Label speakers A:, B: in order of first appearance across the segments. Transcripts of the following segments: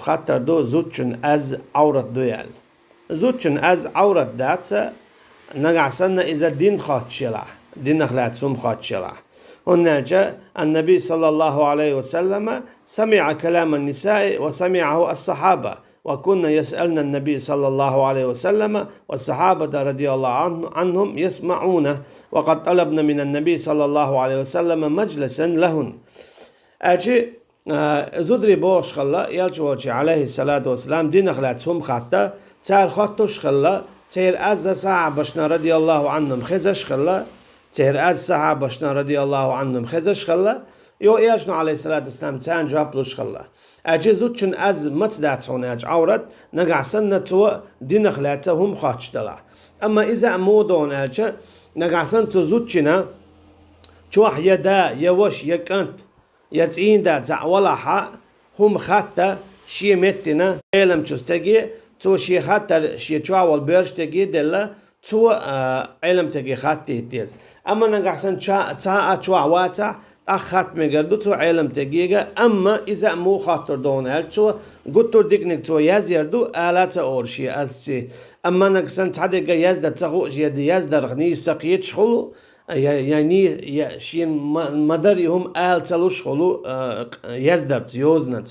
A: خاطر دو زوتشن از عورت دويال زوتشن از عورت داتسا نقعسن إذا دين خات شلح دين خلاتهم خات شلح هنا جاء النبي صلى الله عليه وسلم سمع كلام النساء وسمعه الصحابة وكنا يسألنا النبي صلى الله عليه وسلم والصحابة رضي الله عنهم يسمعونه وقد طلبنا من النبي صلى الله عليه وسلم مجلسا لهن أجي زدري بوش خلا يلجوجي عليه الصلاة والسلام دين خلاتهم خاطة تار خطوش خلا تير أز صحابة رضي الله عنهم خزش خلا تير أز صحابة رضي الله عنهم خزش خلا يو إيشنا عليه الصلاة والسلام تان جابلوش خلا أجي زوتشن أز متداتون أج عورت نقع سنة تو دين خلاتهم خاتش دلا أما إذا مودون أجي نقع سنة زوتشنا شوح يدا يوش يكنت يتعين دا زعولاها هم خاطة شي متنا علم تستجي تو شي خاطة شي تشاول بيرش تجي دلا تو علم تجي خاطة تيز أما نقعسن تا تشوا واتا أخات مجردو تو علم تجيجا أما إذا مو خاطر دون ألشوا قطر ديكنك تو يزيردو آلات أورشي أسي أما نقعسن تعدي يزدا تخوش يدي يزدا رغني سقيت شخلو يعني شين مدري هم آل تلوش خلو يزدرت يوزنت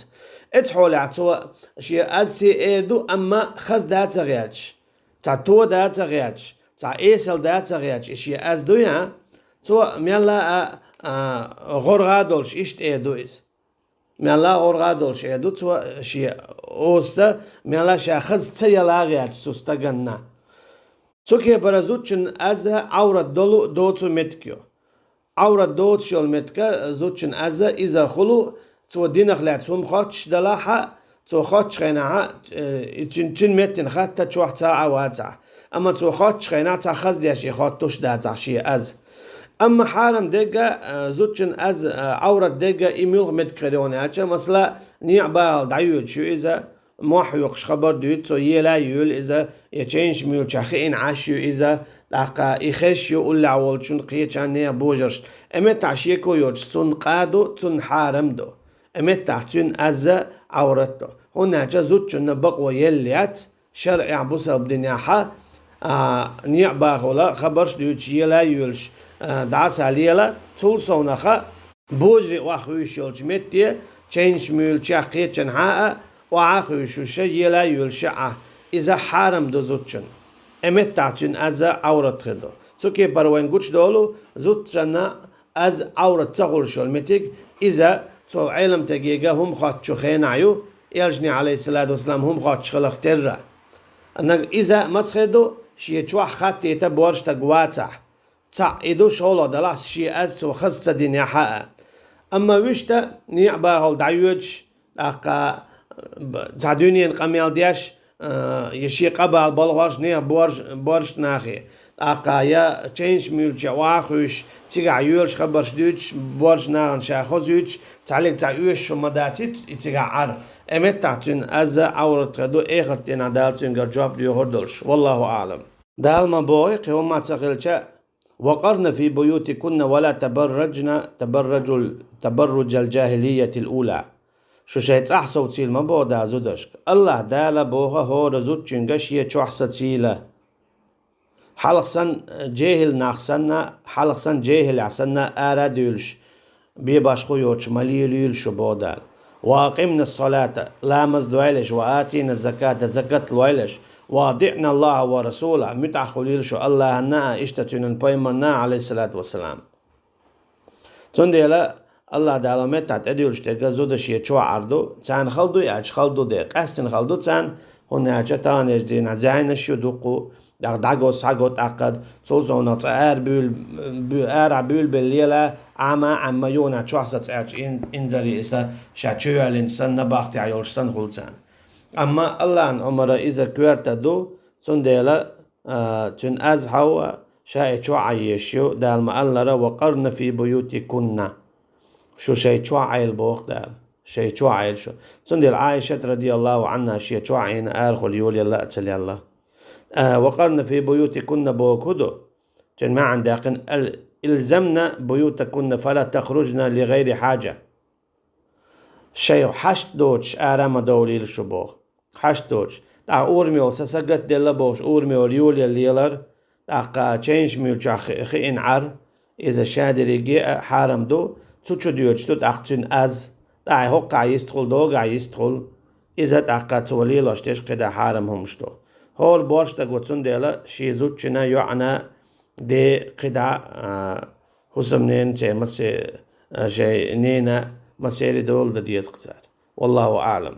A: اتحول عطوا شي أسي إدو أما خز دات غيرش تعطوا دات غيرش تع إيسل دات غيرش شي أز دويا تو ميلا غرغادولش إشت إدو إز ميلا غرغادولش إدو تو شي أوستا ميلا شي خز تيلا غيرش سوستغننا سوكي برازوتشن از عورت دولو دوتو متكيو عورت دوت شول متكا زوتشن از إذا خلو تو دين خلاتهم خاتش دلاحة تو خاتش خيناها تن متن خاطة تشوح تاعة واتع أما تو خاتش خيناها تاخذ دياشي خاتوش داتع شي از أما حارم دقة زوتشن از عورت دقة إيميل متكريوناتشا مثلا نيعبال دعيود شو إذا موح يقش خبر دوت تو يلا يول إذا يتشينش ميول شخين عاشيو إذا دقا يخشيو ولا عول شون قيتشان نيا بوجرش أمت عشيكو يوج تون قادو تون حارم دو أمت تحتون أزا عورتو هنا جزوت شون بقوة يليات شرع عبوسا بدنياحا نيع باغولا خبرش دوت يلا يولش دعس عليلا تول صونخا بوجري واخويش يولش متي تشينش ميول شخيتشان حاقا وعاقوشو شيء لا يلشعه إذا حرم دو زوتشن أمت تعتون از عورت خدو سوكي بروين قوش دولو زوتشنا از عورت تغول شول متك إذا تو علم تجيجا هم خاتشو خينعيو يلجني عليه الصلاة والسلام هم خاتش خلق ترى إذا ما تخدو شيء شو خاتي يتبورش تقواتع تع إدو شغله دلاس شيء از تو خص دنيا حقا أما وشتا نيعبا هول دعيوش أقا زادوني القميل دياش يشي قبل بالغاش نيا بورش ناخي أقايا تشينش ميلش واخوش تيجا يولش خبرش دوتش بورش ناخن شاخوزوتش تعليق تعيوش ومداتيت تيجا عر أمت تعتون از عورت خدو آخر تينا دالتون جرجاب ليهردلش والله أعلم دال ما بوي قوم ما تسخيلش وقرن في بيوتكن ولا تبرج الجاهلية الأولى شو شيء أحسو تيل ما بودا زودشك الله دالا بوها هو رزوت جنگش يه چوحسا تيلا حلقسن جاهل ناخسنا حلقسن جاهل عسنا آرا ديلش بيباشخو يوش مليل يلشو بودال واقمنا الصلاة لامز دويلش وآتينا الزكاة زكاة لويلش واضعنا الله ورسوله متعخو يلشو الله هنا اشتتنا بيمرنا عليه الصلاة والسلام تنديلا الله دعلمت تعتديلش تلقى زودش يشوع عردو تان خلدو يعج خلدو دي قاستن خلدو تان هنا جتان يجدين عزاين شدوقو دغدغو ساقو تأقد تولزونا تأر بيول بالليلة عما يونا شوحسة تعج انزري إسا شاتشوها الإنسان نباختي عيولش سن خلتان أما الله أن عمر إذا كويرتا دو تنديلا تن أزحو شاي شوع عيشيو دالما ألرا وقرن في بيوتكن شو شيء شو عيل بوق دال شيء شو عيل شو سندل عائشة رضي الله عنها شيء شو عين أرخل يقول يلا أتسلي الله وقرن في بيوتكن بوكدو جن ما عندكن إلزمنا بيوتكن فلا تخرجنا لغير حاجة شيء حشت دوتش آرام دولي الشبوخ حشت دوتش تا أورميو سسقت ديلا بوش أورميو اليوليا الليلر تا تشينش ميو خين عر إذا شادر يجي حارم دو تشو ديوتش تو تأختن أز تا هو يستخل دو يستخل إذا تا تولي لاشتش قدا حارم همشتو هول بورش تا قوتسون ديلا شيزوتشنا يعنا دي قدا حسمنين تي مسي شيء نينا مسيري دول دا ديز قصار والله أعلم.